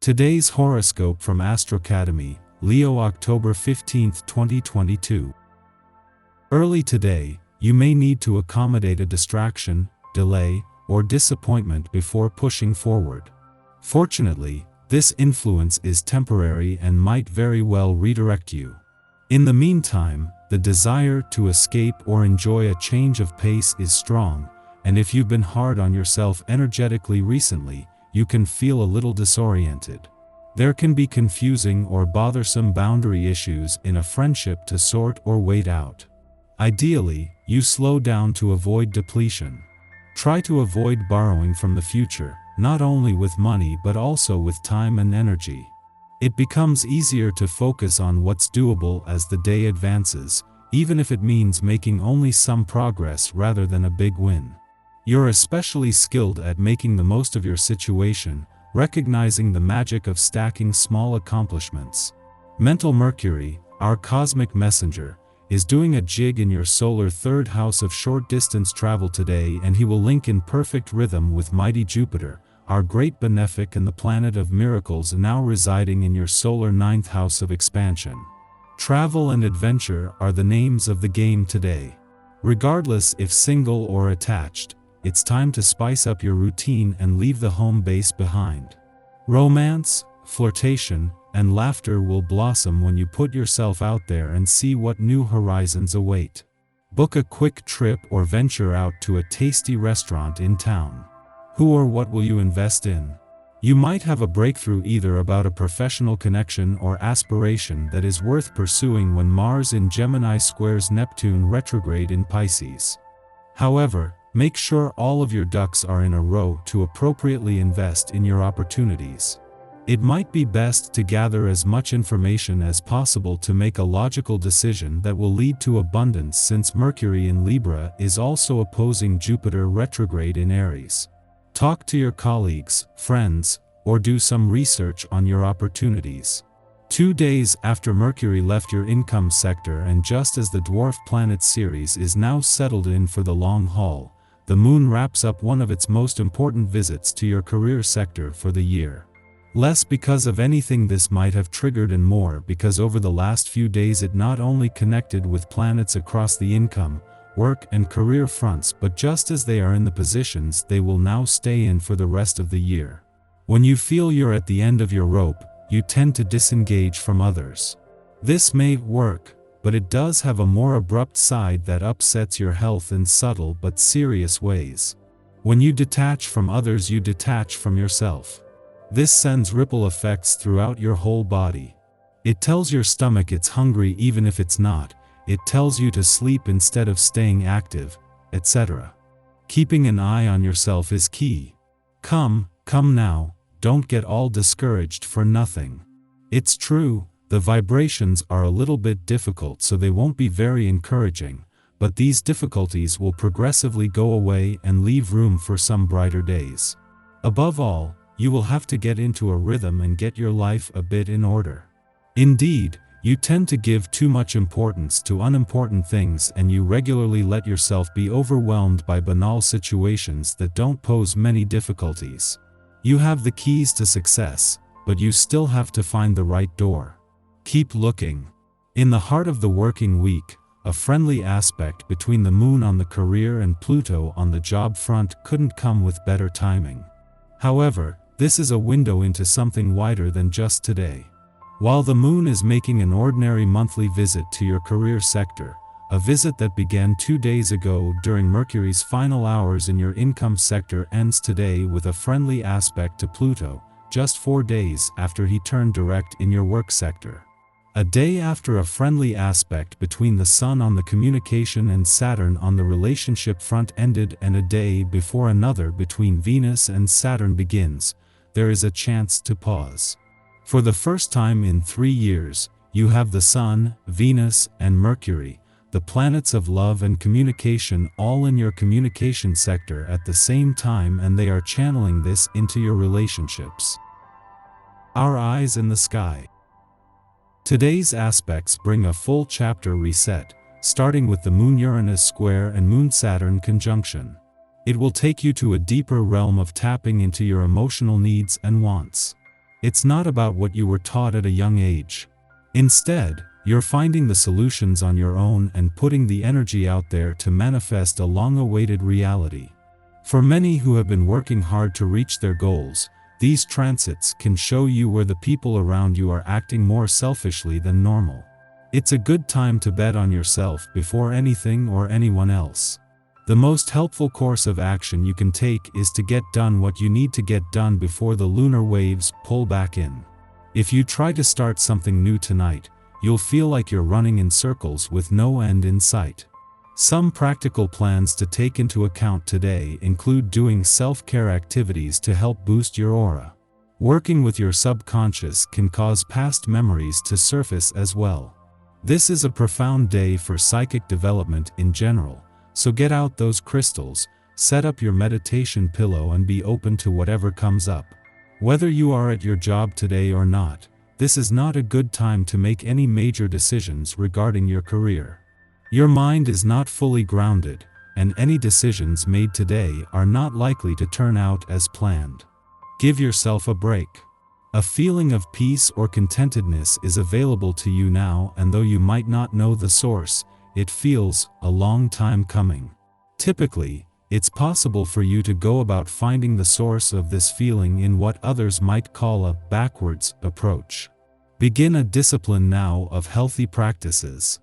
Today's horoscope from Astrocademy, Leo, October 15, 2022. Early today, you may need to accommodate a distraction, delay, or disappointment before pushing forward. Fortunately, this influence is temporary and might very well redirect you. In the meantime, the desire to escape or enjoy a change of pace is strong, and if you've been hard on yourself energetically recently, you can feel a little disoriented. There can be confusing or bothersome boundary issues in a friendship to sort or wait out. Ideally, you slow down to avoid depletion. Try to avoid borrowing from the future, not only with money but also with time and energy. It becomes easier to focus on what's doable as the day advances, even if it means making only some progress rather than a big win. You're especially skilled at making the most of your situation, recognizing the magic of stacking small accomplishments. Mental Mercury, our cosmic messenger, is doing a jig in your solar third house of short-distance travel today, and he will link in perfect rhythm with mighty Jupiter, our great benefic and the planet of miracles, now residing in your solar ninth house of expansion. Travel and adventure are the names of the game today. Regardless if single or attached, it's time to spice up your routine and leave the home base behind. Romance, flirtation, and laughter will blossom when you put yourself out there and see what new horizons await. Book a quick trip or venture out to a tasty restaurant in town. Who or what will you invest in? You might have a breakthrough either about a professional connection or aspiration that is worth pursuing when Mars in Gemini squares Neptune retrograde in Pisces. However, make sure all of your ducks are in a row to appropriately invest in your opportunities. It might be best to gather as much information as possible to make a logical decision that will lead to abundance, since Mercury in Libra is also opposing Jupiter retrograde in Aries. Talk to your colleagues, friends, or do some research on your opportunities. 2 days after Mercury left your income sector, and just as the dwarf planet Ceres is now settled in for the long haul, the moon wraps up one of its most important visits to your career sector for the year. Less because of anything this might have triggered, and more because over the last few days it not only connected with planets across the income, work, and career fronts, but just as they are in the positions they will now stay in for the rest of the year. When you feel you're at the end of your rope, you tend to disengage from others. This may work, but it does have a more abrupt side that upsets your health in subtle but serious ways. When you detach from others, you detach from yourself. This sends ripple effects throughout your whole body. It tells your stomach it's hungry even if it's not. It tells you to sleep instead of staying active, etc. Keeping an eye on yourself is key. Come now, don't get all discouraged for nothing. It's true, the vibrations are a little bit difficult, so they won't be very encouraging, but these difficulties will progressively go away and leave room for some brighter days. Above all, you will have to get into a rhythm and get your life a bit in order. Indeed, you tend to give too much importance to unimportant things, and you regularly let yourself be overwhelmed by banal situations that don't pose many difficulties. You have the keys to success, but you still have to find the right door. Keep looking. In the heart of the working week, a friendly aspect between the moon on the career and Pluto on the job front couldn't come with better timing. However, this is a window into something wider than just today. While the moon is making an ordinary monthly visit to your career sector, a visit that began 2 days ago during Mercury's final hours in your income sector ends today with a friendly aspect to Pluto, just 4 days after he turned direct in your work sector. A day after a friendly aspect between the Sun on the communication and Saturn on the relationship front ended, and a day before another between Venus and Saturn begins, there is a chance to pause. For the first time in 3 years, you have the Sun, Venus, and Mercury, the planets of love and communication, all in your communication sector at the same time, and they are channeling this into your relationships. Our eyes in the sky. Today's aspects bring a full chapter reset, starting with the Moon-Uranus square and Moon-Saturn conjunction. It will take you to a deeper realm of tapping into your emotional needs and wants. It's not about what you were taught at a young age. Instead, you're finding the solutions on your own and putting the energy out there to manifest a long-awaited reality. For many who have been working hard to reach their goals, these transits can show you where the people around you are acting more selfishly than normal. It's a good time to bet on yourself before anything or anyone else. The most helpful course of action you can take is to get done what you need to get done before the lunar waves pull back in. If you try to start something new tonight, you'll feel like you're running in circles with no end in sight. Some practical plans to take into account today include doing self-care activities to help boost your aura. Working with your subconscious can cause past memories to surface as well. This is a profound day for psychic development in general, so get out those crystals, set up your meditation pillow and be open to whatever comes up. Whether you are at your job today or not, this is not a good time to make any major decisions regarding your career. Your mind is not fully grounded, and any decisions made today are not likely to turn out as planned. Give yourself a break. A feeling of peace or contentedness is available to you now, and though you might not know the source, it feels a long time coming. Typically, it's possible for you to go about finding the source of this feeling in what others might call a backwards approach. Begin a discipline now of healthy practices.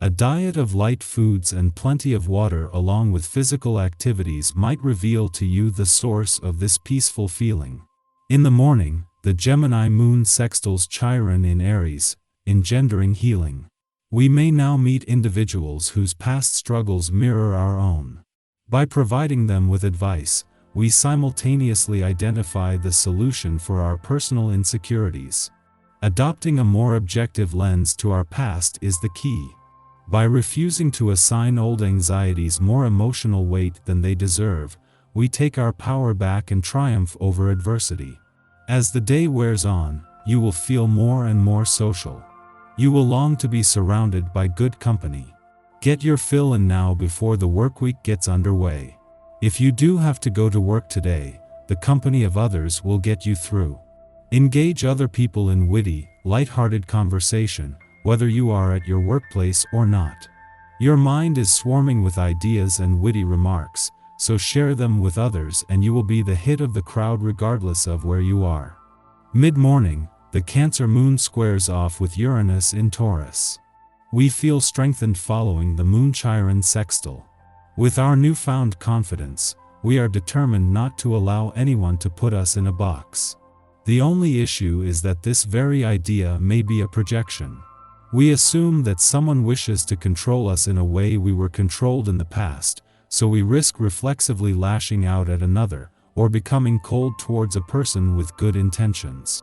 A diet of light foods and plenty of water along with physical activities might reveal to you the source of this peaceful feeling. In the morning, the Gemini moon sextiles Chiron in Aries, engendering healing. We may now meet individuals whose past struggles mirror our own. By providing them with advice, we simultaneously identify the solution for our personal insecurities. Adopting a more objective lens to our past is the key. By refusing to assign old anxieties more emotional weight than they deserve, we take our power back and triumph over adversity. As the day wears on, you will feel more and more social. You will long to be surrounded by good company. Get your fill in now before the workweek gets underway. If you do have to go to work today, the company of others will get you through. Engage other people in witty, light-hearted conversation, whether you are at your workplace or not. Your mind is swarming with ideas and witty remarks, so share them with others and you will be the hit of the crowd regardless of where you are. Mid-morning, the Cancer moon squares off with Uranus in Taurus. We feel strengthened following the moon Chiron sextile. With our newfound confidence, we are determined not to allow anyone to put us in a box. The only issue is that this very idea may be a projection. We assume that someone wishes to control us in a way we were controlled in the past, so we risk reflexively lashing out at another, or becoming cold towards a person with good intentions.